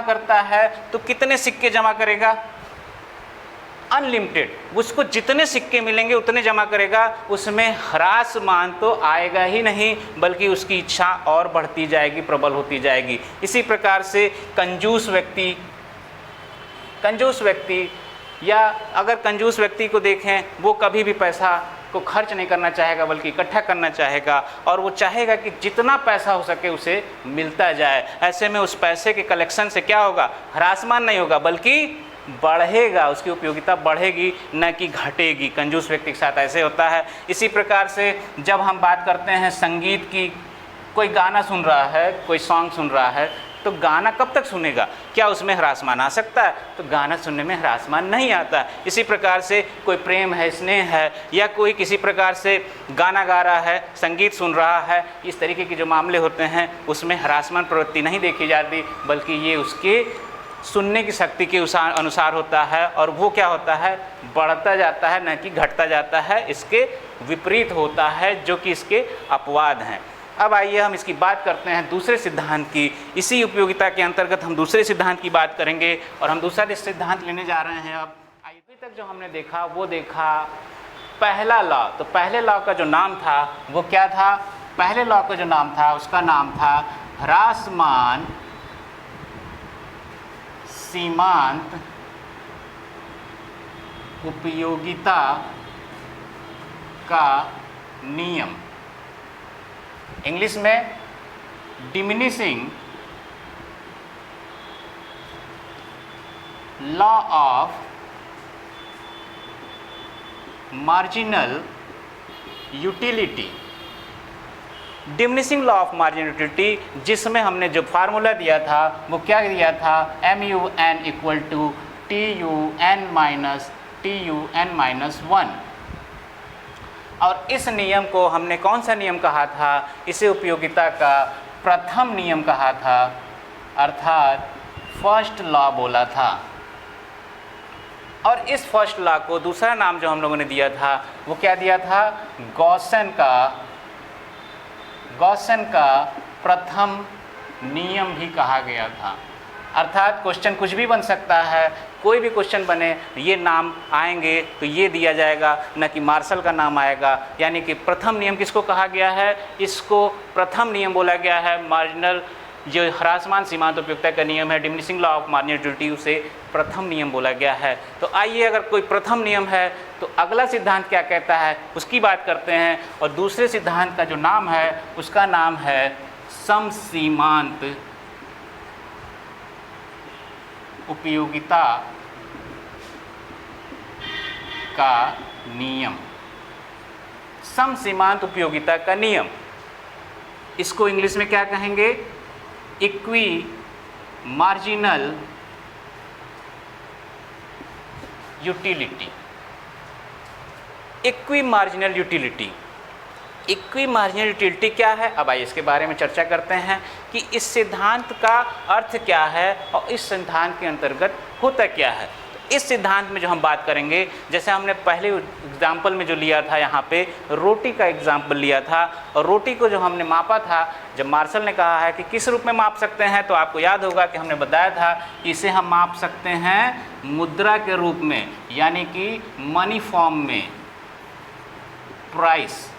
Speaker 1: करता है। तो कितने सिक्के जमा करेगा, अनलिमिटेड, उसको जितने सिक्के मिलेंगे उतने जमा करेगा, उसमें ह्रासमान तो आएगा ही नहीं बल्कि उसकी इच्छा और बढ़ती जाएगी, प्रबल होती जाएगी। इसी प्रकार से कंजूस व्यक्ति या अगर कंजूस व्यक्ति को देखें, वो कभी भी पैसा को खर्च नहीं करना चाहेगा बल्कि इकट्ठा करना चाहेगा और वो चाहेगा कि जितना पैसा हो सके उसे मिलता जाए। ऐसे में उस पैसे के कलेक्शन से क्या होगा, ह्रासमान नहीं होगा बल्कि बढ़ेगा, उसकी उपयोगिता बढ़ेगी न कि घटेगी। कंजूस व्यक्ति के साथ ऐसे होता है। इसी प्रकार से जब हम बात करते हैं संगीत की, कोई गाना सुन रहा है, कोई सॉन्ग सुन रहा है तो गाना कब तक सुनेगा, क्या उसमें ह्रासमान आ सकता है, तो गाना सुनने में ह्रासमान नहीं आता। इसी प्रकार से कोई प्रेम है, स्नेह है या कोई किसी प्रकार से गाना गा रहा है, संगीत सुन रहा है, इस तरीके के जो मामले होते हैं उसमें ह्रासमान प्रवृत्ति नहीं देखी जाती बल्कि ये उसके सुनने की शक्ति के अनुसार होता है और वो क्या होता है, बढ़ता जाता है न कि घटता जाता है। इसके विपरीत होता है जो कि इसके अपवाद हैं। अब आइए हम इसकी बात करते हैं दूसरे सिद्धांत की। इसी उपयोगिता के अंतर्गत हम दूसरे सिद्धांत की बात करेंगे और हम दूसरा सिद्धांत लेने जा रहे हैं। अब अभी तक जो हमने देखा वो देखा पहला लॉ। तो पहले लॉ का जो नाम था वो क्या था, पहले लॉ का जो नाम था उसका नाम था ह्रासमान सीमांत उपयोगिता का नियम, इंग्लिश में diminishing law of marginal utility. Diminishing law of marginal utility जिसमें हमने जो फार्मूला दिया था वो क्या दिया था, MUN = TUN-1। और इस नियम को हमने कौन सा नियम कहा था? इसे उपयोगिता का प्रथम नियम कहा था, अर्थात फर्स्ट लॉ बोला था। और इस फर्स्ट लॉ को दूसरा नाम जो हम लोगों ने दिया था वो क्या दिया था? गॉसन का प्रथम नियम भी कहा गया था। अर्थात क्वेश्चन कुछ भी बन सकता है, कोई भी क्वेश्चन बने ये नाम आएंगे तो ये दिया जाएगा, न कि मार्शल का नाम आएगा। यानी कि प्रथम नियम किसको कहा गया है? इसको प्रथम नियम बोला गया है। मार्जिनल जो ह्रासमान सीमांत उपयोगिता का नियम है, diminishing law of marginal utility, उसे प्रथम नियम बोला गया है। तो आइए, अगर कोई प्रथम नियम है तो अगला सिद्धांत क्या कहता है उसकी बात करते हैं। और दूसरे सिद्धांत का जो नाम है उसका नाम है समसीमांत उपयोगिता का नियम। समसीमांत उपयोगिता का नियम, इसको इंग्लिश में क्या कहेंगे? Equi marginal utility. Equi marginal utility. Equi marginal utility क्या है? अब आइए इसके बारे में चर्चा करते हैं कि इस सिद्धांत का अर्थ क्या है और इस सिद्धांत के अंतर्गत होता क्या है। इस सिद्धांत में जो हम बात करेंगे, जैसे हमने पहले एग्जाम्पल में जो लिया था, यहाँ पे रोटी का एग्जाम्पल लिया था, और रोटी को जो हमने मापा था, जब मार्शल ने कहा है कि किस रूप में माप सकते हैं, तो आपको याद होगा कि हमने बताया था कि इसे हम माप सकते हैं मुद्रा के रूप में, यानी कि मनी फॉर्म में। प्राइस,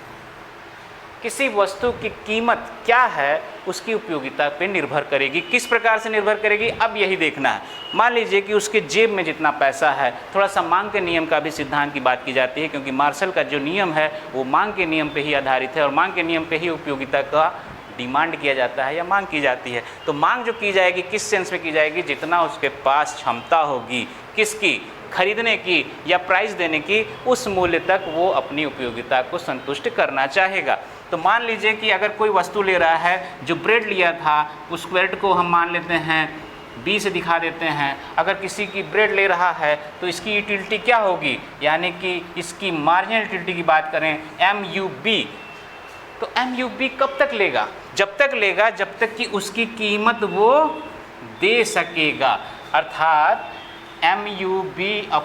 Speaker 1: किसी वस्तु की कीमत क्या है उसकी उपयोगिता पे निर्भर करेगी। किस प्रकार से निर्भर करेगी, अब यही देखना है। मान लीजिए कि उसके जेब में जितना पैसा है, थोड़ा सा मांग के नियम का भी सिद्धांत की बात की जाती है, क्योंकि मार्शल का जो नियम है वो मांग के नियम पे ही आधारित है, और मांग के नियम पे ही उपयोगिता का डिमांड किया जाता है या मांग की जाती है। तो मांग जो की जाएगी किस सेंस में की जाएगी? जितना उसके पास क्षमता होगी, किसकी? खरीदने की या प्राइस देने की, उस मूल्य तक वो अपनी उपयोगिता को संतुष्ट करना चाहेगा। तो मान लीजिए कि अगर कोई वस्तु ले रहा है, जो ब्रेड लिया था उस ब्रेड को हम मान लेते हैं B से दिखा देते हैं। अगर किसी की ब्रेड ले रहा है तो इसकी यूटिलिटी क्या होगी, यानी कि इसकी मार्जिनल यूटिलिटी की बात करें MUB, तो MUB कब तक लेगा? जब तक लेगा जब तक कि उसकी कीमत वो दे सकेगा, अर्थात MUB/PB।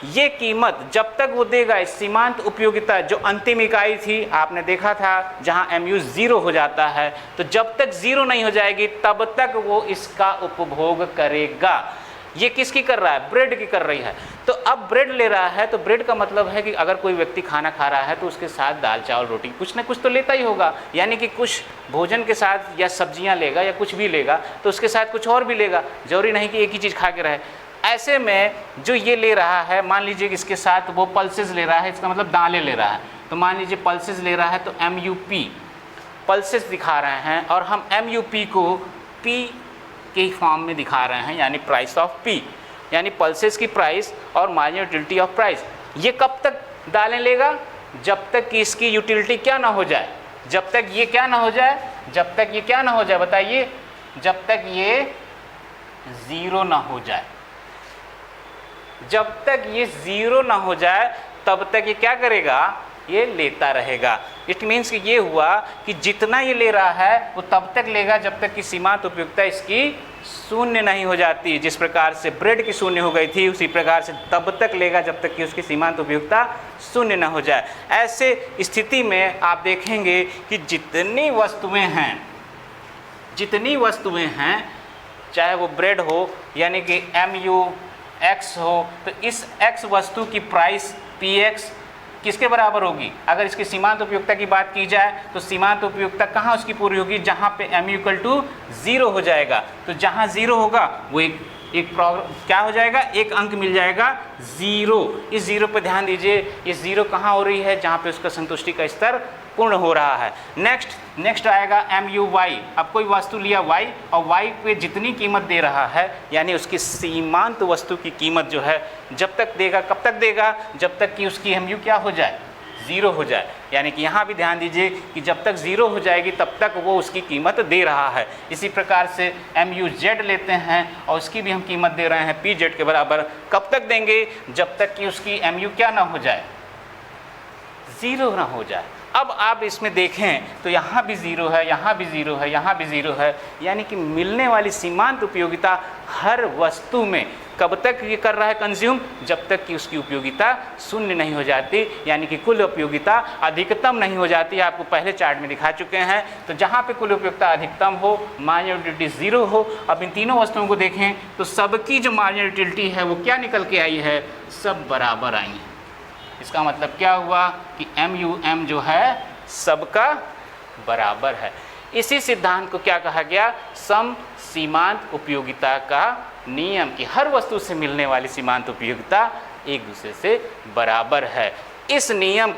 Speaker 1: ये कीमत जब तक वो देगा, इस सीमांत उपयोगिता जो अंतिम इकाई थी आपने देखा था जहां MU 0 हो जाता है, तो जब तक 0 नहीं हो जाएगी तब तक वो इसका उपभोग करेगा। ये किसकी कर रहा है? ब्रेड की कर रही है। तो अब ब्रेड ले रहा है, तो ब्रेड का मतलब है कि अगर कोई व्यक्ति खाना खा रहा है तो उसके साथ दाल चावल रोटी कुछ ना कुछ तो लेता ही होगा, यानी कि कुछ भोजन के साथ या सब्जियां लेगा या कुछ भी लेगा, तो उसके साथ कुछ और भी लेगा, जरूरी नहीं कि एक ही चीज़ खा के रहे। ऐसे में जो ये ले रहा है, मान लीजिए कि इसके साथ वो पल्सेस ले रहा है, इसका मतलब दालें ले रहा है, तो मान लीजिए पल्सेस ले रहा है तो MUP पल्सेस दिखा रहे हैं, और हम MUP को P के फॉर्म में दिखा रहे हैं, यानी प्राइस ऑफ P, यानी पल्सेस की प्राइस और मार्जिनल यूटिलिटी ऑफ प्राइस। ये कब तक दालें लेगा? जब तक कि इसकी यूटिलिटी क्या ना हो जाए, जब तक ये क्या ना हो जाए, जब तक ये क्या ना हो जाए, बताइए, जब तक ये 0 ना हो जाए। जब तक ये 0 ना हो जाए तब तक ये क्या करेगा? ये लेता रहेगा। इट मीन्स कि ये हुआ कि जितना ये ले रहा है वो तब तक लेगा जब तक कि सीमांत उपयोगिता इसकी 0 नहीं हो जाती। जिस प्रकार से ब्रेड की 0 हो गई थी, उसी प्रकार से तब तक लेगा जब तक कि उसकी सीमांत उपयोगिता 0 ना हो जाए। ऐसे स्थिति में आप देखेंगे कि जितनी वस्तुएं हैं, चाहे वो ब्रेड हो यानी कि MUX हो, तो इस X वस्तु की प्राइस PX किसके बराबर होगी? अगर इसकी सीमांत उपयोगिता की बात की जाए तो सीमांत उपयोगिता कहाँ उसकी पूरी होगी? जहाँ पे MU 0 हो जाएगा। तो जहाँ 0 होगा वो क्या हो जाएगा? एक अंक मिल जाएगा 0। इस 0 पर ध्यान दीजिए, ये 0 कहाँ हो रही है? जहाँ पे उसका संतुष्टि का स्तर पूर्ण हो रहा है। नेक्स्ट आएगा MUY। अब कोई वस्तु लिया Y, और Y पे जितनी कीमत दे रहा है, यानी उसकी सीमांत वस्तु की कीमत जो है, जब तक देगा, कब तक देगा? जब तक कि उसकी MU क्या हो जाए? 0 हो जाए। यानी कि यहाँ भी ध्यान दीजिए कि जब तक 0 हो जाएगी तब तक वो उसकी कीमत दे रहा है। इसी प्रकार से MUZ लेते हैं और उसकी भी हम कीमत दे रहे हैं PZ के बराबर। कब तक देंगे? जब तक कि उसकी MU क्या ना हो जाए, 0 ना हो जाए। अब आप इसमें देखें तो यहाँ भी 0 है, यहाँ भी 0 है, यहाँ भी 0 है, यानी कि मिलने वाली सीमांत उपयोगिता हर वस्तु में कब तक ये कर रहा है कंज्यूम? जब तक कि उसकी उपयोगिता शून्य नहीं हो जाती, यानी कि कुल उपयोगिता अधिकतम नहीं हो जाती। आपको पहले चार्ट में दिखा चुके हैं। तो जहाँ पे कुल उपयोगिता अधिकतम हो, मार्जिनल यूटिलिटी 0 हो। अब इन तीनों वस्तुओं को देखें तो सबकी जो मार्जिनल यूटिलिटी है वो क्या निकल के आई है? सब बराबर आई है। इसका मतलब क्या हुआ कि MUM जो है सबका बराबर है। इसी सिद्धांत को क्या कहा गया? सम सीमांत उपयोगिता का नियम, कि हर वस्तु से मिलने वाली सीमांत उपयोगिता एक दूसरे से बराबर है। इस नियम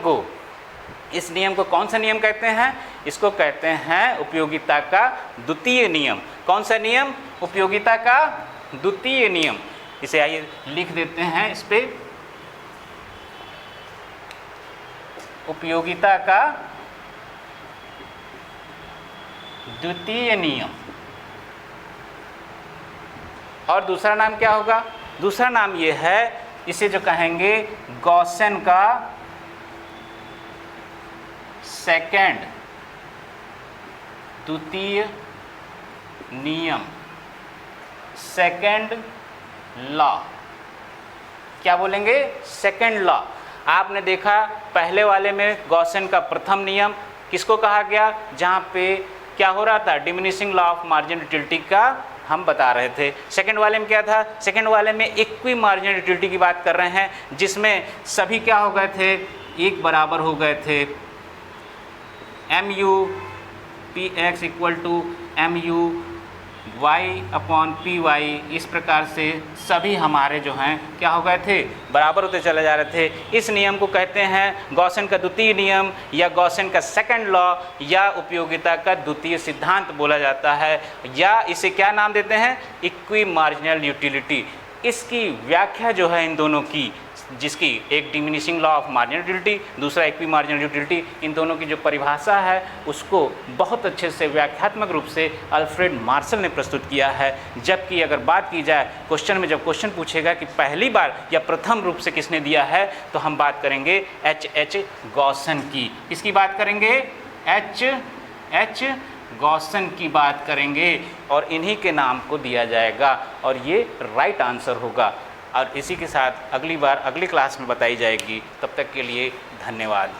Speaker 1: को कौन सा नियम कहते हैं? इसको कहते हैं उपयोगिता का द्वितीय नियम। कौन सा नियम? उपयोगिता का द्वितीय नियम। इसे आइए लिख देते हैं इस पे, उपयोगिता का द्वितीय नियम। और दूसरा नाम क्या होगा? दूसरा नाम ये है, इसे जो कहेंगे गॉसेन का सेकंड द्वितीय नियम, सेकंड लॉ। क्या बोलेंगे? Second law. आपने देखा पहले वाले में गॉसेन का प्रथम नियम किसको कहा गया? जहाँ पे क्या हो रहा था? Diminishing law of marginal utility का हम बता रहे थे। सेकंड वाले में क्या था? सेकंड वाले में इक्वी मार्जिनल यूटिलिटी की बात कर रहे हैं, जिसमें सभी क्या हो गए थे? एक बराबर हो गए थे। MUPX इक्वल टू MUY/PY, इस प्रकार से सभी हमारे जो हैं क्या हो गए थे? बराबर होते चले जा रहे थे। इस नियम को कहते हैं गॉसेन का द्वितीय नियम या गॉसेन का सेकंड लॉ या उपयोगिता का द्वितीय सिद्धांत बोला जाता है, या इसे क्या नाम देते हैं? Equi marginal utility. इसकी व्याख्या जो है इन दोनों की, जिसकी एक diminishing law of marginal utility, दूसरा इक्वी मार्जिनल यूटिलिटी, इन दोनों की जो परिभाषा है उसको बहुत अच्छे से व्याख्यात्मक रूप से अल्फ्रेड मार्शल ने प्रस्तुत किया है। जबकि अगर बात की जाए क्वेश्चन में, जब क्वेश्चन पूछेगा कि पहली बार या प्रथम रूप से किसने दिया है, तो हम बात करेंगे H गॉसेन की। किसकी बात करेंगे? H गॉसेन की बात करेंगे और इन्हीं के नाम को दिया जाएगा और ये राइट आंसर होगा। और इसी के साथ अगली बार अगली क्लास में बताई जाएगी। तब तक के लिए धन्यवाद।